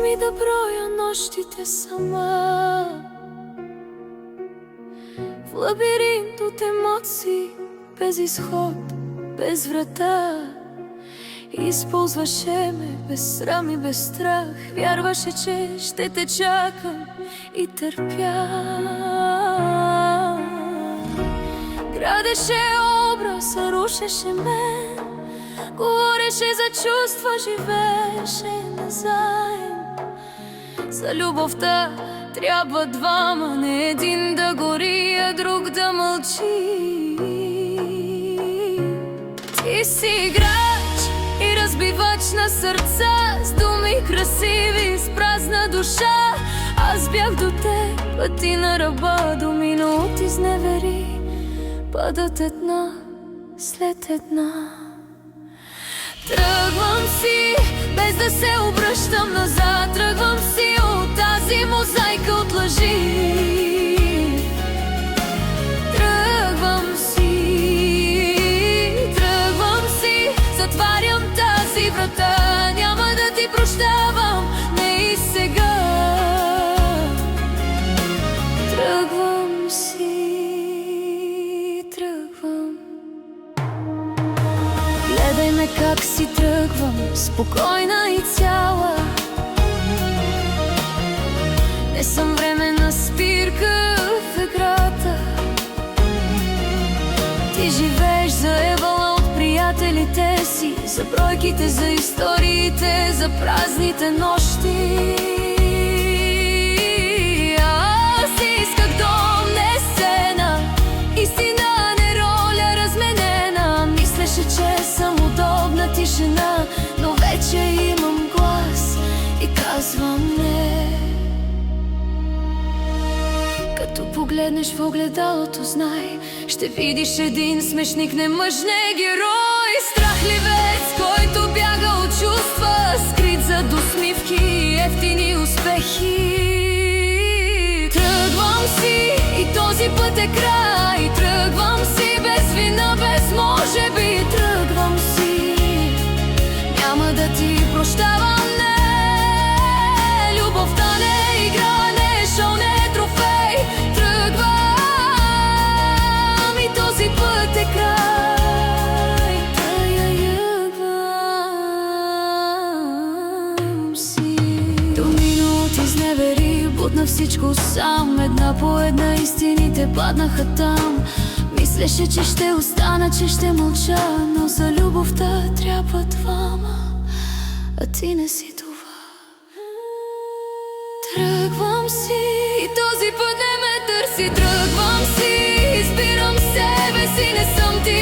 ми да броя нощите сама в лабиринт от емоции, без изход, без врата. Използваше ме без срам и без страх, вярваше, че ще те чакам и търпя. Градеше образ, рушеше мен, говореше за чувства, живееше назаем. За любовта трябва двама, не един да гори, а друг да мълчи. Ти си играч и разбивач на сърца, с думи красиви, с празна душа. Аз бях до теб, а ти на ръба, до минути изневери падат една след една. Тръгвам си, без да се обръщам назад. Тръгвам си от тази мозайка от лъжи. Тръгвам си, затварям тази врата. Няма да ти прощавам, не и сега. Тръгвам си, тръгвам. Гледай ме как си тръгвам, спокойна и цяла. Не съм временна спирка в играта. Ти живееш заевала от приятелите си, за бройките, за историите, за празните нощи. Аз исках дом, не сцена, истина, не роля разменена. Мислеше, че съм удобна тишина, но вече имам глас и казвам не. Като погледнеш в огледалото, знай, ще видиш един смешник, не мъж, не герой. Страхливец, който бяга от чувства, скрит зад усмивки, ефтини успехи. Тръгвам си и този път е край. Тръгвам си без вина, без може би. Тръгвам си, няма да ти прощавам, не. Любовта не е игра, не е шоу, не е трофей. Тръгвам и този път е край. Тръгвам си. До минути изневери, бутна всичко сам. Една по една истините паднаха там. Мислеше, че ще остана, че ще мълча, но за любовта трябва двама, а ти не си това. Тръгвам си и този път не ме търси. Тръгвам си, избирам себе си, не съм ти